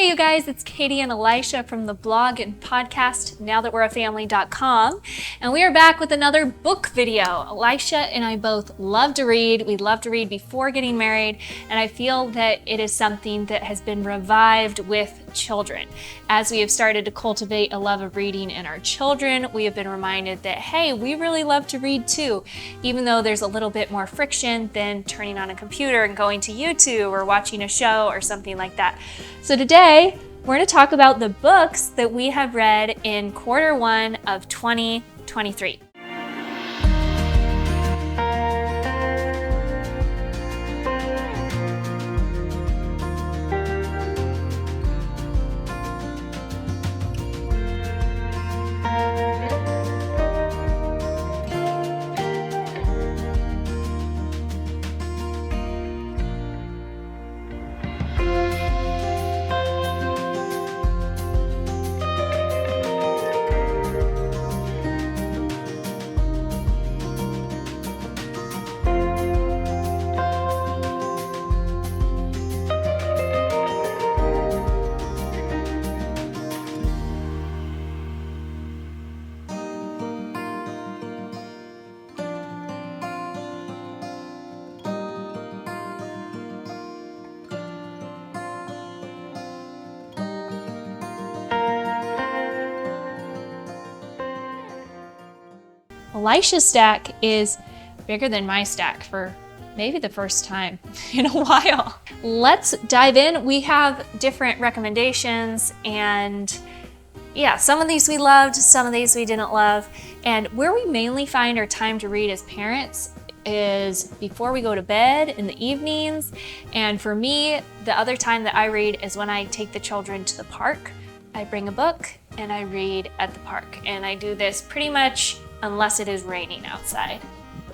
Hey you guys, it's Katie and Elisha from the blog and podcast nowthatwe'reafamily.com, and we are back with another book video. Elisha and I both love to read. We love to read before getting married, and I feel that it is something that has been revived with children. As we have started to cultivate a love of reading in our children, we have been reminded that, hey, we really love to read too, even though there's a little bit more friction than turning on a computer and going to YouTube or watching a show or something like that. So today, we're going to talk about the books that we have read in quarter one of 2023. Elisha's stack is bigger than my stack for maybe the first time in a while. Let's dive in. We have different recommendations, and yeah, some of these we loved, some of these we didn't love. And where we mainly find our time to read as parents is before we go to bed in the evenings. And for me, the other time that I read is when I take the children to the park. I bring a book and I read at the park. And I do this pretty much unless it is raining outside.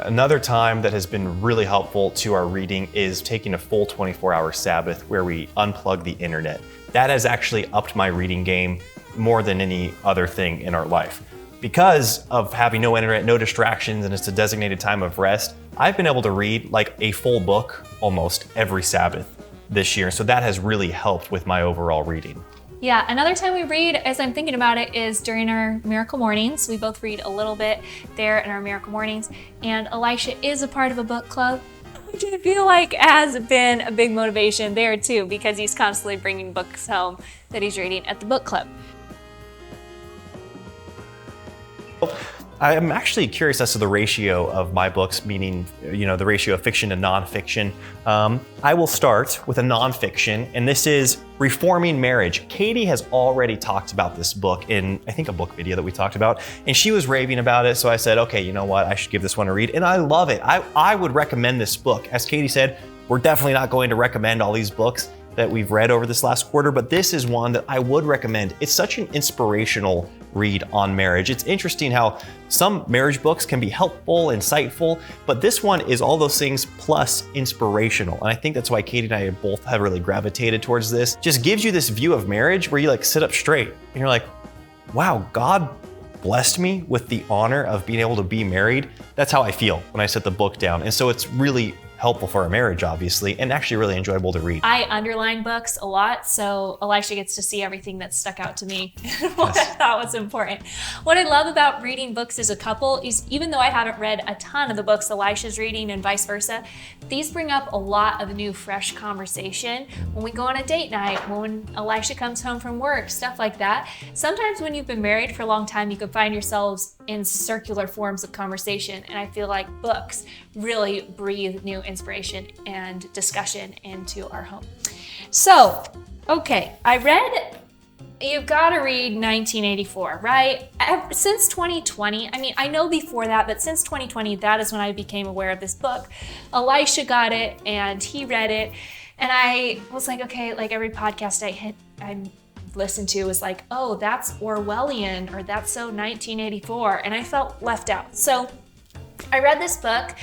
Another time that has been really helpful to our reading is taking a full 24-hour Sabbath where we unplug the internet. That has actually upped my reading game more than any other thing in our life. Because of having no internet, no distractions, and it's a designated time of rest, I've been able to read like a full book almost every Sabbath this year. So that has really helped with my overall reading. Yeah, another time we read, as I'm thinking about it, is during our Miracle Mornings. We both read a little bit there in our Miracle Mornings, and Elisha is a part of a book club, which I feel like has been a big motivation there too, because he's constantly bringing books home that he's reading at the book club. I'm actually curious as to the ratio of my books, meaning, the ratio of fiction to nonfiction. I will start with a nonfiction, and this is Reforming Marriage. Katie has already talked about this book in, I think, a book video that we talked about, and she was raving about it, so I said, okay, you know what, I should give this one a read, and I love it. I would recommend this book. As Katie said, we're definitely not going to recommend all these books that we've read over this last quarter, but this is one that I would recommend. It's such an inspirational read on marriage. It's interesting how some marriage books can be helpful, insightful, but this one is all those things plus inspirational. And I think that's why Katie and I both have really gravitated towards this. Just gives you this view of marriage where you like sit up straight and you're like, wow, God blessed me with the honor of being able to be married. That's how I feel when I set the book down. And so it's really helpful for our marriage, obviously, and actually really enjoyable to read. I underline books a lot, so Elisha gets to see everything that stuck out to me and what I thought was important. What I love about reading books as a couple is, even though I haven't read a ton of the books Elisha's reading and vice versa, these bring up a lot of new, fresh conversation. When we go on a date night, when Elisha comes home from work, stuff like that. Sometimes when you've been married for a long time, you can find yourselves in circular forms of conversation, and I feel like books really breathe new inspiration and discussion into our home. So, okay, I read, you've got to read 1984, right? Since 2020, I mean, I know before that, but since 2020, that is when I became aware of this book. Elisha got it and he read it, and I was like, okay, like every podcast I listened to was like, oh, that's Orwellian, or that's so 1984, and I felt left out. So I read this book,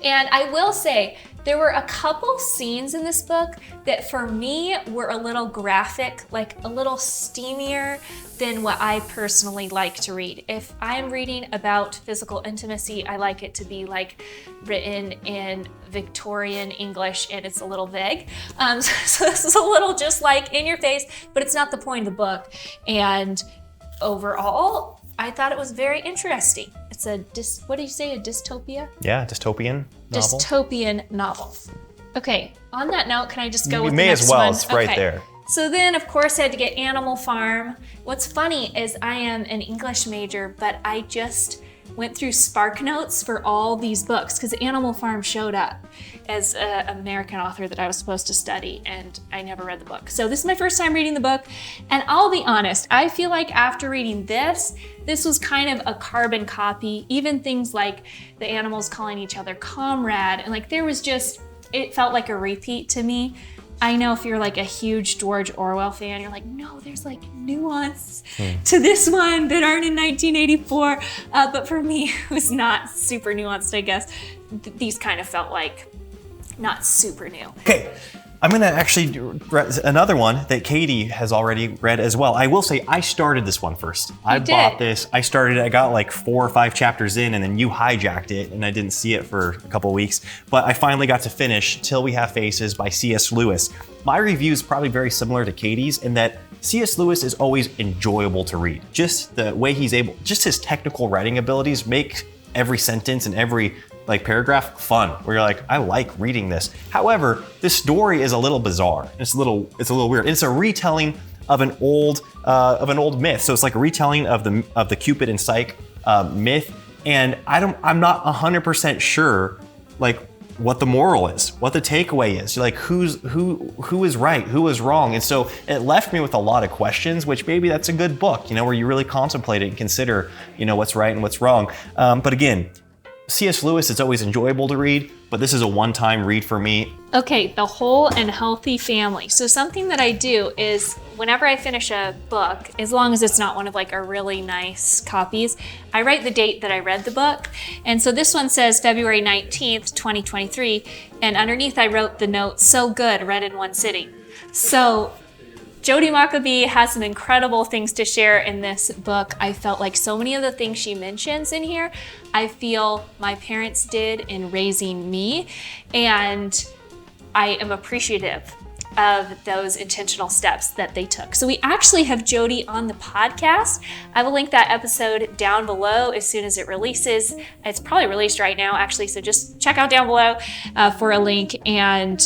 and I will say There were a couple scenes in this book that for me were a little graphic, like a little steamier than what I personally like to read. If I'm reading about physical intimacy, I like it to be like written in Victorian English and it's a little vague. So this is a little just like in your face, but it's not the point of the book. And overall, I thought it was very interesting. It's a what do you say, a dystopia? Yeah, dystopian novel. Dystopian novel. Okay, on that note, can I just go with the next one? You may as well, it's right Okay. there. So then, of course, I had to get Animal Farm. What's funny is I am an English major, but I just went through Spark Notes for all these books because Animal Farm showed up as an American author that I was supposed to study, and I never read the book. So this is my first time reading the book, and I'll be honest, I feel like after reading this was kind of a carbon copy. Even things like the animals calling each other comrade, and like there was just, it felt like a repeat to me. I know if you're like a huge George Orwell fan, you're like, no, there's like nuance to this one that aren't in 1984. But for me, it was not super nuanced, I guess. These kind of felt like not super new. Okay, I'm gonna actually read another one that Katie has already read as well. I will say I started this one first. I bought this, I got like 4 or 5 chapters in and then you hijacked it and I didn't see it for a couple of weeks. But I finally got to finish Till We Have Faces by C.S. Lewis. My review is probably very similar to Katie's in that C.S. Lewis is always enjoyable to read. Just the way just his technical writing abilities make every sentence and every like paragraph fun, where you're like, I like reading this. However, this story is a little bizarre. It's a little weird. It's a retelling of an old myth. So it's like a retelling of the Cupid and Psyche myth. And I'm not 100% sure like what the moral is, what the takeaway is. You're like, who is right, who is wrong? And so it left me with a lot of questions, which maybe that's a good book, where you really contemplate it and consider, what's right and what's wrong. But again, C.S. Lewis, it's always enjoyable to read, but this is a one-time read for me. Okay, The Whole and Healthy Family. So something that I do is whenever I finish a book, as long as it's not one of like a really nice copies, I write the date that I read the book. And so this one says February 19th, 2023. And underneath I wrote the note, so good, read in one sitting. So Jody Maccabee has some incredible things to share in this book. I felt like so many of the things she mentions in here, I feel my parents did in raising me, and I am appreciative of those intentional steps that they took. So we actually have Jody on the podcast. I will link that episode down below as soon as it releases. It's probably released right now, actually, so just check out down below for a link. And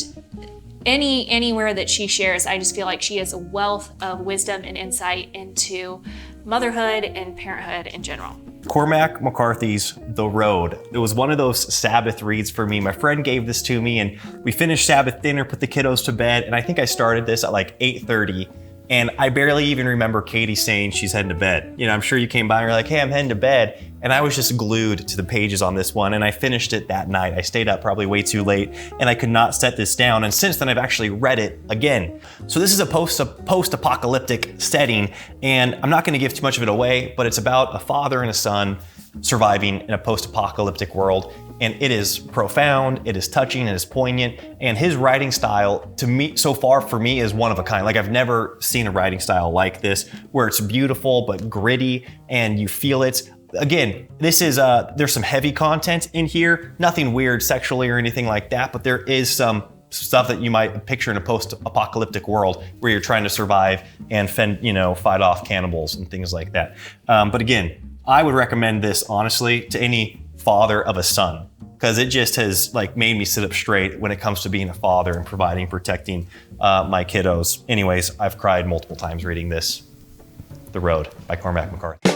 anywhere that she shares, I just feel like she has a wealth of wisdom and insight into motherhood and parenthood in general. Cormac McCarthy's The Road. It was one of those Sabbath reads for me. My friend gave this to me and we finished Sabbath dinner, put the kiddos to bed, and I think I started this at like 8:30. And I barely even remember Katie saying she's heading to bed. I'm sure you came by and you're like, hey, I'm heading to bed. And I was just glued to the pages on this one, and I finished it that night. I stayed up probably way too late, and I could not set this down. And since then, I've actually read it again. So this is a post-apocalyptic setting, and I'm not gonna give too much of it away, but it's about a father and a son surviving in a post-apocalyptic world. And it is profound, it is touching, it is poignant, and his writing style, to me, so far for me, is one of a kind. Like, I've never seen a writing style like this, where it's beautiful but gritty, and you feel it. Again, this is there's some heavy content in here, nothing weird sexually or anything like that, but there is some stuff that you might picture in a post-apocalyptic world where you're trying to survive and fight off cannibals and things like that. But again, I would recommend this honestly to any father of a son, because it just has like made me sit up straight when it comes to being a father and providing, protecting my kiddos. Anyways, I've cried multiple times reading this. The Road by Cormac McCarthy.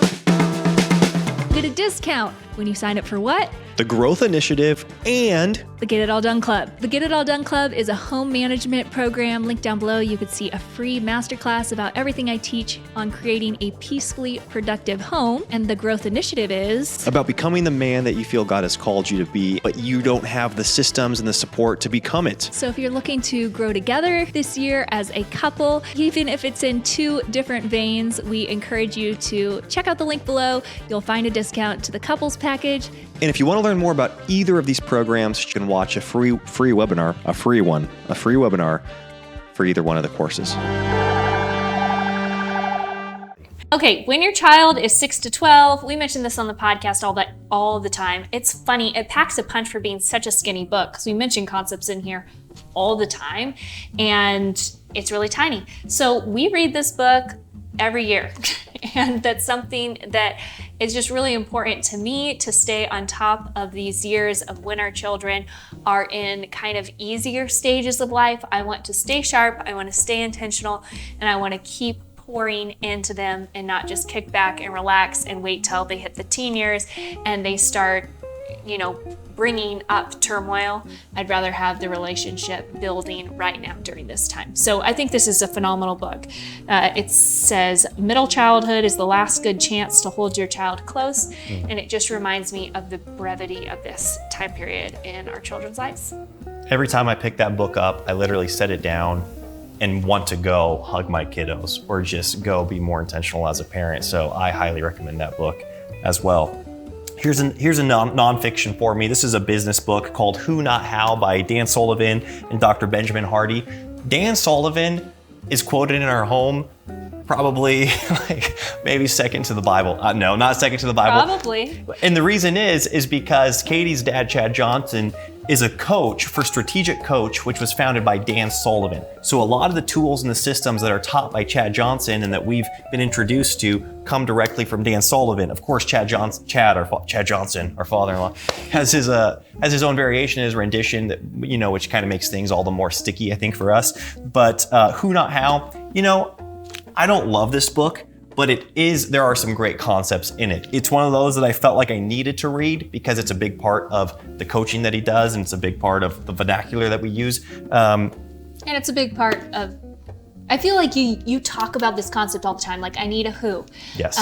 Get a discount when you sign up for what? The Growth Initiative and the Get It All Done Club. The Get It All Done Club is a home management program. Linked down below, you could see a free masterclass about everything I teach on creating a peacefully productive home. And the Growth Initiative is about becoming the man that you feel God has called you to be, but you don't have the systems and the support to become it. So if you're looking to grow together this year as a couple, even if it's in 2 different veins, we encourage you to check out the link below. You'll find a discount to the couples package. And if you want to learn more about either of these programs, you can watch a free webinar for either one of the courses. Okay, when your child is 6 to 12, we mentioned this on the podcast all the time. It's funny, it packs a punch for being such a skinny book, because we mention concepts in here all the time, and it's really tiny. So we read this book every year, and that's something that is just really important to me, to stay on top of these years of when our children are in kind of easier stages of life. I want to stay sharp, I want to stay intentional, and I want to keep pouring into them and not just kick back and relax and wait till they hit the teen years and they start, bringing up turmoil. I'd rather have the relationship building right now during this time. So I think this is a phenomenal book. It says middle childhood is the last good chance to hold your child close. And it just reminds me of the brevity of this time period in our children's lives. Every time I pick that book up, I literally set it down and want to go hug my kiddos or just go be more intentional as a parent. So I highly recommend that book as well. Here's a nonfiction for me. This is a business book called Who Not How by Dan Sullivan and Dr. Benjamin Hardy. Dan Sullivan is quoted in our home probably maybe second to the Bible. No, not second to the Bible. Probably. And the reason is because Katie's dad, Chad Johnson, is a coach for Strategic Coach, which was founded by Dan Sullivan. So a lot of the tools and the systems that are taught by Chad Johnson and that we've been introduced to come directly from Dan Sullivan. Of course, Chad Johnson, our father-in-law, has his own variation, his rendition that which kind of makes things all the more sticky, I think, for us. But Who Not How, I don't love this book, but there are some great concepts in it. It's one of those that I felt like I needed to read because it's a big part of the coaching that he does, and it's a big part of the vernacular that we use. And it's a big part of, I feel like you talk about this concept all the time, like I need a who. Yes.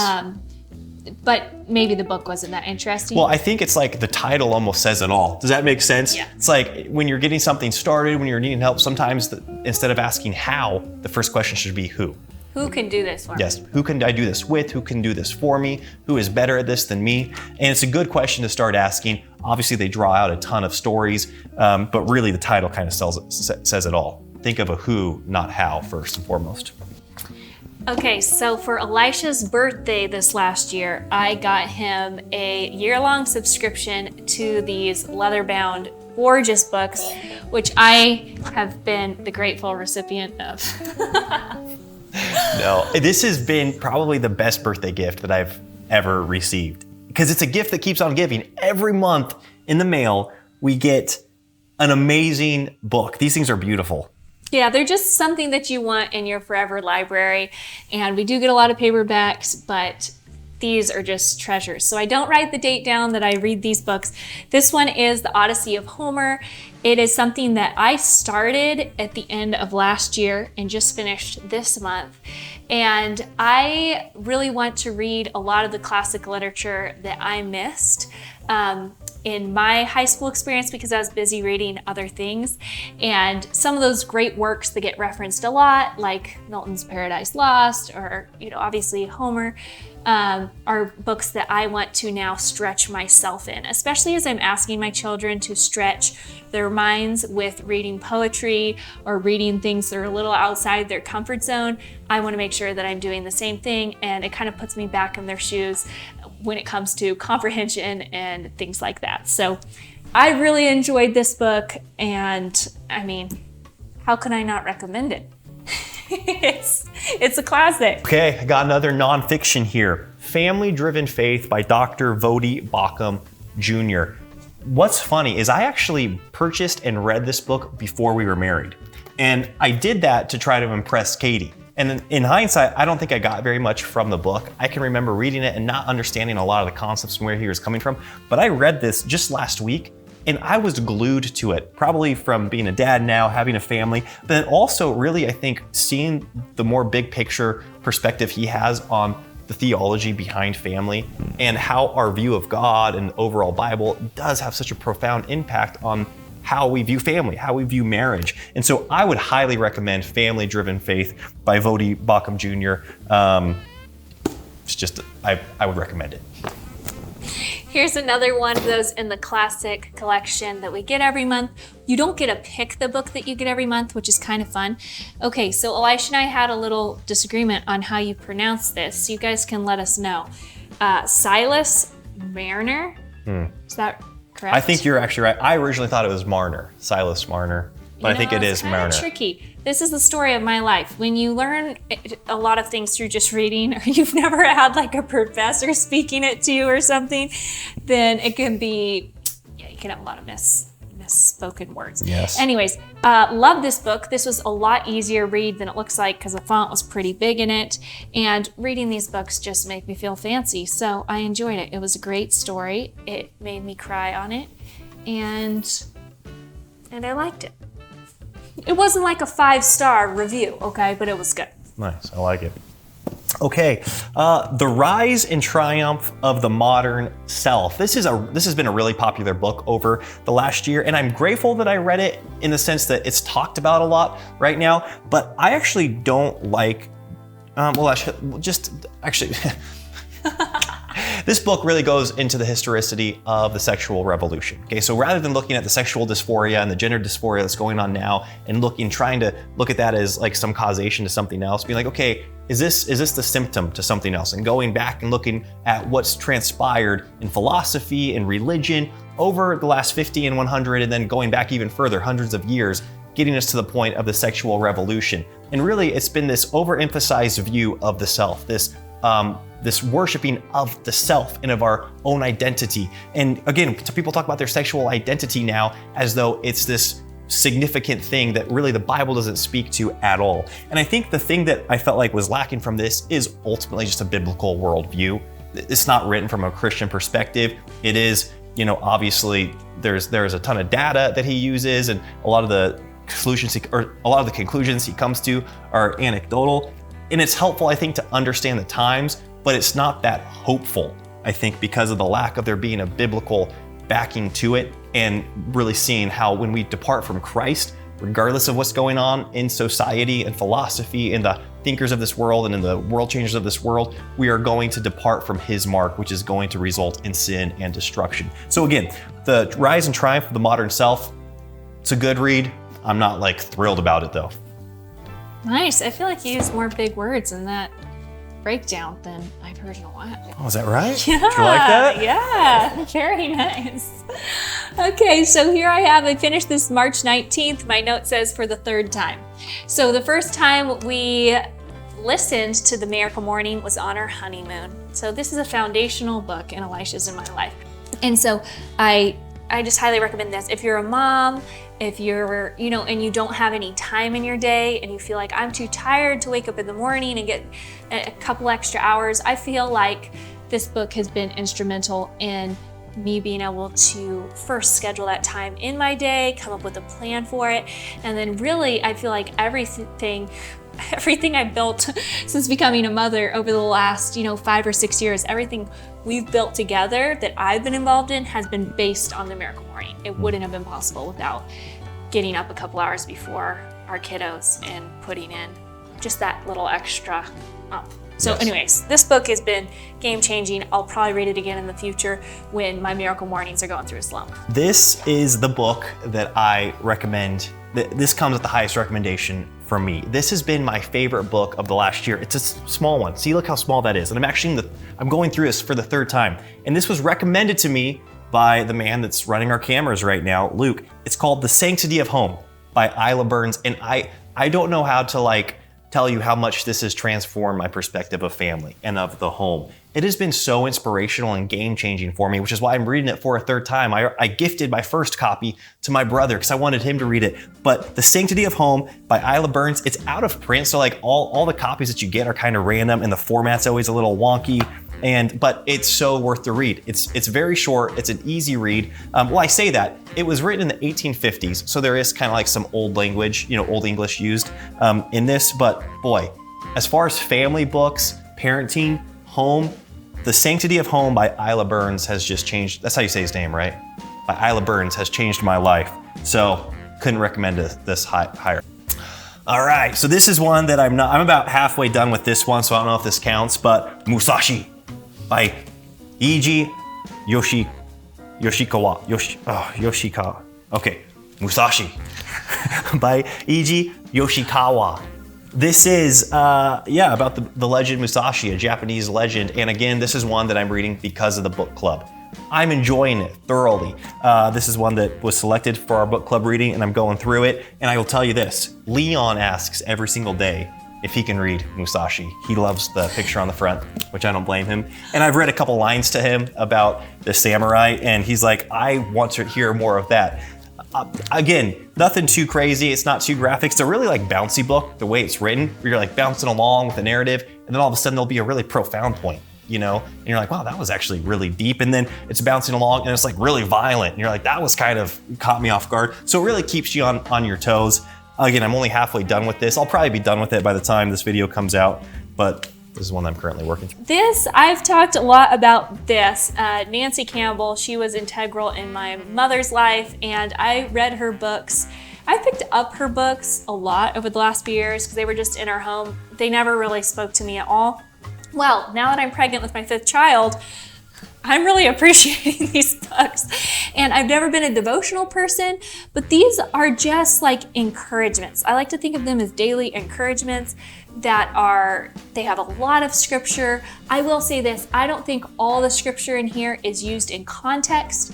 But maybe the book wasn't that interesting. Well, I think it's like the title almost says it all. Does that make sense? Yeah. It's like when you're getting something started, when you're needing help, sometimes instead of asking how, the first question should be who. Who can do this for me? Yes, who can I do this with? Who can do this for me? Who is better at this than me? And it's a good question to start asking. Obviously, they draw out a ton of stories, but really the title kind of says it all. Think of a who, not how, first and foremost. Okay, so for Elisha's birthday this last year, I got him a year-long subscription to these leather-bound gorgeous books, which I have been the grateful recipient of. No, this has been probably the best birthday gift that I've ever received because it's a gift that keeps on giving. Every month in the mail, we get an amazing book. These things are beautiful. Yeah, they're just something that you want in your forever library. And we do get a lot of paperbacks, but these are just treasures. So I don't write the date down that I read these books. This one is The Odyssey of Homer. It is something that I started at the end of last year and just finished this month. And I really want to read a lot of the classic literature that I missed in my high school experience because I was busy reading other things. And some of those great works that get referenced a lot, like Milton's Paradise Lost or, obviously Homer, are books that I want to now stretch myself in, especially as I'm asking my children to stretch their minds with reading poetry or reading things that are a little outside their comfort zone. I want to make sure that I'm doing the same thing, and it kind of puts me back in their shoes when it comes to comprehension and things like that. So I really enjoyed this book, and I mean, how can I not recommend it? It's a classic. Okay, I got another nonfiction here. Family Driven Faith by Dr. Vodi Bakum Jr. What's funny is I actually purchased and read this book before we were married. And I did that to try to impress Katie. And in hindsight, I don't think I got very much from the book. I can remember reading it and not understanding a lot of the concepts and where he was coming from. But I read this just last week, and I was glued to it, probably from being a dad now, having a family, but then also really, I think, seeing the more big picture perspective he has on the theology behind family and how our view of God and the overall Bible does have such a profound impact on how we view family, how we view marriage. And so I would highly recommend Family Driven Faith by Vodi Bakum Jr. I would recommend it. Here's another one of those in the classic collection that we get every month. You don't get to pick the book that you get every month, which is kind of fun. Okay, so Elisha and I had a little disagreement on how you pronounce this. You guys can let us know. Silas Marner? Is that correct? I think you're actually right. I originally thought it was Marner, Silas Marner, but I think it is Marner. It's tricky. This is the story of my life. When you learn a lot of things through just reading, or you've never had like a professor speaking it to you or something, then it can be, you can have a lot of misspoken words. Yes. Anyways, love this book. This was a lot easier read than it looks like because the font was pretty big in it. And reading these books just make me feel fancy. So I enjoyed it. It was a great story. It made me cry on it. And I liked it. It wasn't like a 5-star review, okay, but it was good. Nice, I like it. Okay, The Rise and Triumph of the Modern Self. This has been a really popular book over the last year, and I'm grateful that I read it in the sense that it's talked about a lot right now, but I actually don't like, this book really goes into the historicity of the sexual revolution. Okay, so rather than looking at the sexual dysphoria and the gender dysphoria that's going on now and trying to look at that as like some causation to something else, being like, okay, is this the symptom to something else? And going back and looking at what's transpired in philosophy and religion over the last 50 and 100, and then going back even further, hundreds of years, getting us to the point of the sexual revolution. And really, it's been this overemphasized view of the self, this worshiping of the self and of our own identity. And again, people talk about their sexual identity now as though it's this significant thing that really the Bible doesn't speak to at all. And I think the thing that I felt like was lacking from this is ultimately just a biblical worldview. It's not written from a Christian perspective. It is, obviously there's a ton of data that he uses, and a lot of the conclusions he comes to are anecdotal. And it's helpful, I think, to understand the times, but it's not that hopeful, I think, because of the lack of there being a biblical backing to it, and really seeing how when we depart from Christ, regardless of what's going on in society and philosophy and the thinkers of this world and in the world changers of this world, we are going to depart from his mark, which is going to result in sin and destruction. So again, The Rise and Triumph of the Modern Self, it's a good read. I'm not like thrilled about it though. Nice. I feel like you use more big words in that breakdown than I've heard in a while. Oh, is that right? Yeah. Did you like that? Yeah. Very nice. Okay, so here I finished this March 19th. My note says for the 3rd time. So the first time we listened to The Miracle Morning was on our honeymoon. So this is a foundational book in Elisha's in my life. And so I just highly recommend this. If you're a mom, if you're, and you don't have any time in your day and you feel like I'm too tired to wake up in the morning and get a couple extra hours, I feel like this book has been instrumental in me being able to first schedule that time in my day, come up with a plan for it, and then really I feel like everything I've built since becoming a mother over the last 5 or 6 years, everything we've built together that I've been involved in has been based on the Miracle Morning. It wouldn't have been possible without getting up a couple hours before our kiddos and putting in just that little extra up. So anyways, this book has been game-changing. I'll probably read it again in the future when my Miracle Mornings are going through a slump. This is the book that I recommend. This comes at the highest recommendation from me. This has been my favorite book of the last year. It's a small one. See, look how small that is. And I'm going through this for the 3rd time. And this was recommended to me by the man that's running our cameras right now, Luke. It's called The Sanctity of Home by Isla Burns. And I don't know how to tell you how much this has transformed my perspective of family and of the home. It has been so inspirational and game-changing for me, which is why I'm reading it for a 3rd time. I gifted my first copy to my brother because I wanted him to read it. But The Sanctity of Home by Isla Burns, it's out of print, so all the copies that you get are kind of random and the format's always a little wonky. But it's so worth the read. It's very short, it's an easy read. I say that, it was written in the 1850s, so there is kind of like some old language, Old English used in this, but boy, as far as family books, parenting, home, The Sanctity of Home by Isla Burns has just changed, that's how you say his name, right? By Isla Burns has changed my life. So couldn't recommend this higher. All right, so this is one that I'm about halfway done with this one, so I don't know if this counts, but Musashi by E.G. Yoshikawa. Okay, Musashi by Eiji Yoshikawa. This is, about the legend Musashi, a Japanese legend. And again, this is one that I'm reading because of the book club. I'm enjoying it thoroughly. This is one that was selected for our book club reading, and I'm going through it. And I will tell you this, Leon asks every single day if he can read Musashi. He loves the picture on the front, which I don't blame him. And I've read a couple lines to him about the samurai, and he's like, I want to hear more of that. Again, nothing too crazy. It's not too graphic. It's a really like bouncy book, the way it's written, where you're like bouncing along with the narrative, and then all of a sudden there'll be a really profound point, and you're like, wow, that was actually really deep. And then it's bouncing along and it's like really violent. And you're like, that was kind of caught me off guard. So it really keeps you on your toes. Again, I'm only halfway done with this. I'll probably be done with it by the time this video comes out, but this is one that I'm currently working through. I've talked a lot about this. Nancy Campbell, she was integral in my mother's life, and I read her books. I picked up her books a lot over the last few years because they were just in our home. They never really spoke to me at all. Well, now that I'm pregnant with my 5th child, I'm really appreciating these books. And I've never been a devotional person, but these are just like encouragements. I like to think of them as daily encouragements they have a lot of scripture. I will say this, I don't think all the scripture in here is used in context.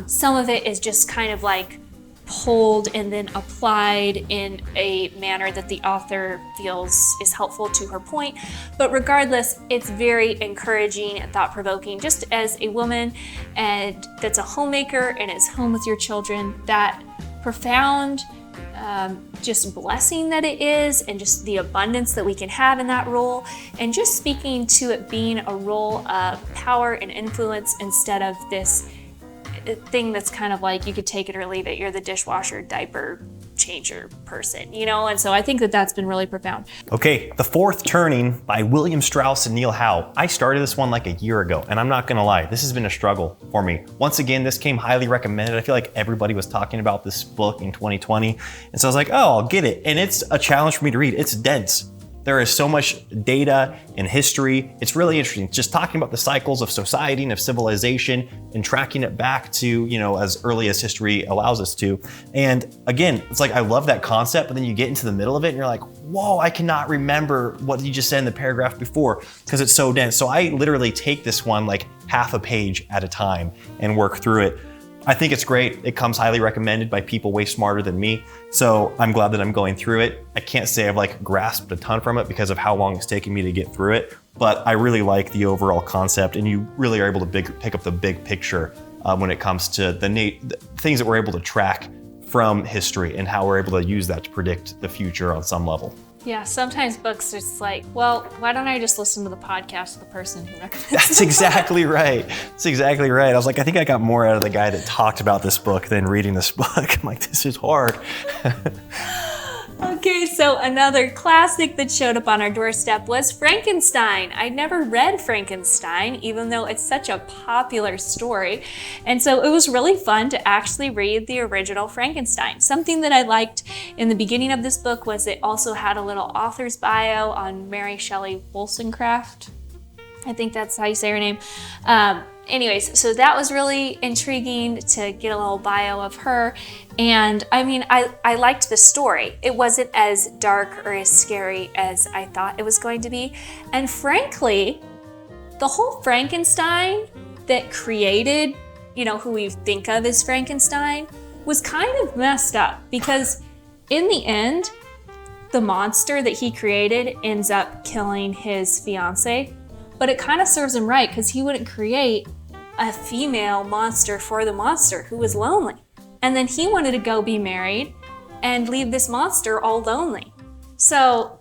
Some of it is just kind of like pulled and then applied in a manner that the author feels is helpful to her point. But regardless, it's very encouraging and thought-provoking. Just as a woman and that's a homemaker and is home with your children, that profound just blessing that it is, and just the abundance that we can have in that role, and just speaking to it being a role of power and influence instead of this thing that's kind of like you could take it or leave it. You're the dishwasher, diaper changer person, and so I think that that's been really profound. Okay, The Fourth Turning by William Strauss and Neil Howe. I started this one like a year ago, and I'm not gonna lie, this has been a struggle for me. Once again, this came highly recommended. I feel like everybody was talking about this book in 2020, and so I was like, oh, I'll get it. And it's a challenge for me to read. It's dense. There is so much data and history. It's really interesting. Just talking about the cycles of society and of civilization and tracking it back to, as early as history allows us to. And again, it's like, I love that concept, but then you get into the middle of it and you're like, whoa, I cannot remember what you just said in the paragraph before because it's so dense. So I literally take this one like half a page at a time and work through it. I think it's great. It comes highly recommended by people way smarter than me. So I'm glad that I'm going through it. I can't say I've grasped a ton from it because of how long it's taken me to get through it, but I really like the overall concept, and you really are able to pick up the big picture when it comes to the things that we're able to track from history and how we're able to use that to predict the future on some level. Yeah, sometimes books are just like, well, why don't I just listen to the podcast of the person who recommends it? That's exactly right. That's exactly right. I was like, I think I got more out of the guy that talked about this book than reading this book. I'm like, this is hard. Okay, so another classic that showed up on our doorstep was Frankenstein. I'd never read Frankenstein, even though it's such a popular story. And so it was really fun to actually read the original Frankenstein. Something that I liked in the beginning of this book was it also had a little author's bio on Mary Shelley Wollstonecraft. I think that's how you say her name. Anyways, so that was really intriguing to get a little bio of her. And I liked the story. It wasn't as dark or as scary as I thought it was going to be. And frankly, the whole Frankenstein that created, who we think of as Frankenstein, was kind of messed up because in the end, the monster that he created ends up killing his fiance. But it kind of serves him right because he wouldn't create a female monster for the monster who was lonely. And then he wanted to go be married and leave this monster all lonely. So,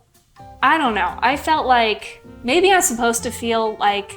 I don't know. I felt like maybe I'm supposed to feel like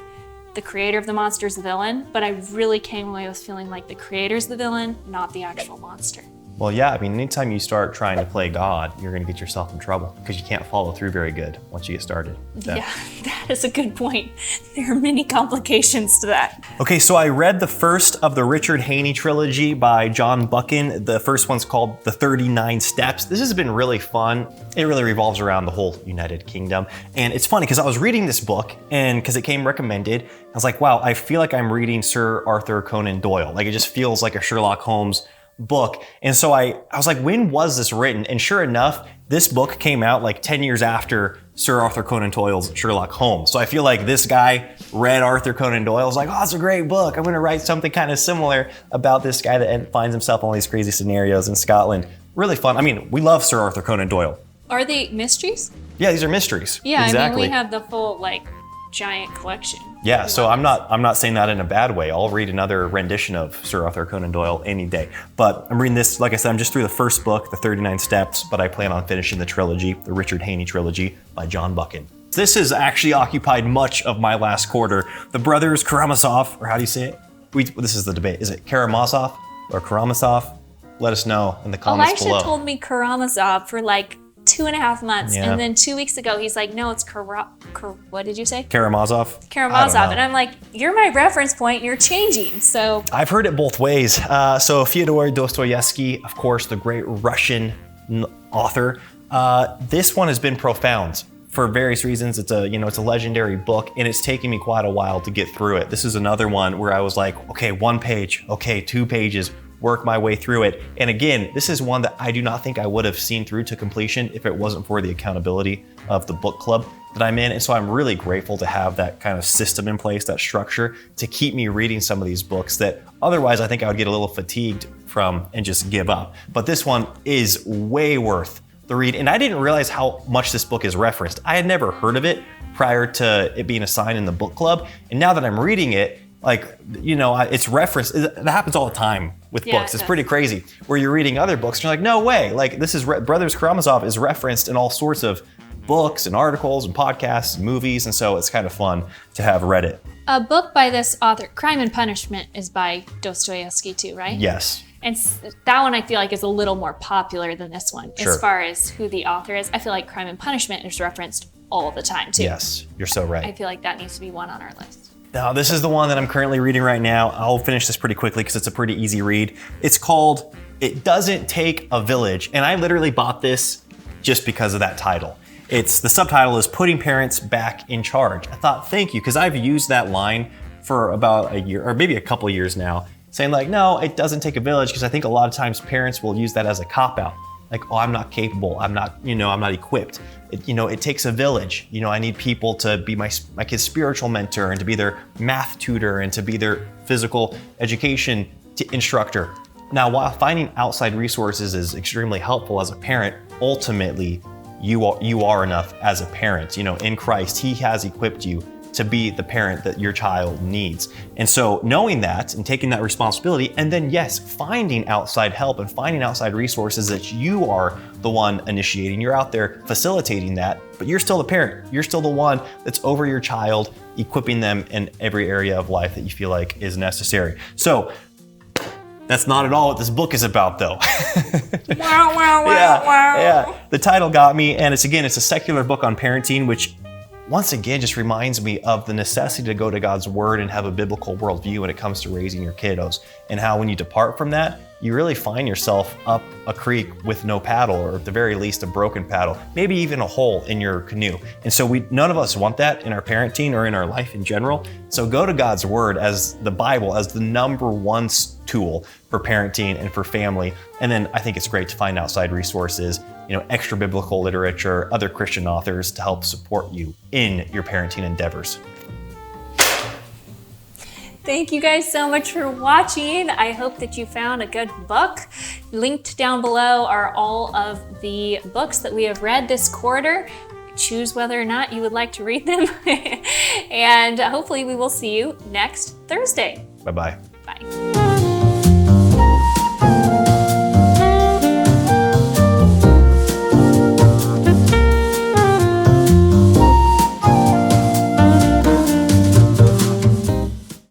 the creator of the monster is the villain, but I really came away with feeling like the creator's the villain, not the actual monster. Well, yeah, I mean, anytime you start trying to play God, you're going to get yourself in trouble because you can't follow through very good once you get started. Yeah, that is a good point. There are many complications to that. Okay, so I read the first of the Richard Haney trilogy by John Buchan. The first one's called The 39 Steps. This has been really fun. It really revolves around the whole United Kingdom. And it's funny because I was reading this book and because it came recommended, I was like, wow, I feel like I'm reading Sir Arthur Conan Doyle. Like it just feels like a Sherlock Holmes book. And so I was like, when was this written? And sure enough, this book came out like 10 years after Sir Arthur Conan Doyle's Sherlock Holmes. So I feel like this guy read Arthur Conan Doyle, was like, oh, it's a great book. I'm going to write something kind of similar about this guy that finds himself in all these crazy scenarios in Scotland. Really fun. I mean, we love Sir Arthur Conan Doyle. Are they mysteries? Yeah, these are mysteries. Yeah, exactly. I mean, we have the full giant collection. Yeah, so I'm not saying that in a bad way. I'll read another rendition of Sir Arthur Conan Doyle any day. But I'm reading this, like I said, I'm just through the first book, The 39 Steps, but I plan on finishing the trilogy, the Richard Haney trilogy by John Buchan. This has actually occupied much of my last quarter. The brothers Karamazov, or how do you say it? This is the debate. Is it Karamazov or Karamazov? Let us know in the comments below. Elisha told me Karamazov for 2.5 months, and then 2 weeks ago he's like, no, it's what did you say? Karamazov. Karamazov, and I'm like, you're my reference point, you're changing. So I've heard it both ways. So Fyodor Dostoevsky, of course, the great Russian author. This one has been profound for various reasons. It's a legendary book, and it's taken me quite a while to get through it. This is another one where I was like, okay, 1 page, okay, 2 pages. Work my way through it. And again, this is one that I do not think I would have seen through to completion if it wasn't for the accountability of the book club that I'm in. And so I'm really grateful to have that kind of system in place, that structure to keep me reading some of these books that otherwise I think I would get a little fatigued from and just give up. But this one is way worth the read. And I didn't realize how much this book is referenced. I had never heard of it prior to it being assigned in the book club. And now that I'm reading it, it's referenced. It happens all the time with books. It's pretty crazy where you're reading other books and you're like, no way. This is Brothers Karamazov is referenced in all sorts of books and articles and podcasts and movies. And so it's kind of fun to have read it. A book by this author, Crime and Punishment, is by Dostoevsky too, right? Yes. And that one I feel like is a little more popular than this one. Sure. As far as who the author is, I feel like Crime and Punishment is referenced all the time too. Yes, you're so right. I feel like that needs to be one on our list. Now, this is the one that I'm currently reading right now. I'll finish this pretty quickly because it's a pretty easy read. It's called It Doesn't Take a Village. And I literally bought this just because of that title. The subtitle is Putting Parents Back in Charge. I thought, thank you, because I've used that line for about a year, or maybe a couple years now, saying no, it doesn't take a village, because I think a lot of times parents will use that as a cop-out. Oh, I'm not capable, I'm not equipped. It takes a village. I need people to be my kid's spiritual mentor and to be their math tutor and to be their physical education instructor. Now, while finding outside resources is extremely helpful as a parent, ultimately, you are enough as a parent. In Christ, He has equipped you to be the parent that your child needs. And so knowing that and taking that responsibility, and then yes, finding outside help and finding outside resources that you are the one initiating, you're out there facilitating that, but you're still the parent. You're still the one that's over your child, equipping them in every area of life that you feel like is necessary. So that's not at all what this book is about, though. Yeah. The title got me, and it's a secular book on parenting, which once again just reminds me of the necessity to go to God's word and have a biblical worldview when it comes to raising your kiddos, and how when you depart from that, you really find yourself up a creek with no paddle, or at the very least a broken paddle, maybe even a hole in your canoe. And so none of us want that in our parenting or in our life in general. So go to God's word as the Bible, as the number one tool for parenting and for family. And then I think it's great to find outside resources, extra biblical literature, other Christian authors to help support you in your parenting endeavors. Thank you guys so much for watching. I hope that you found a good book. Linked down below are all of the books that we have read this quarter. Choose whether or not you would like to read them. And hopefully we will see you next Thursday. Bye-bye.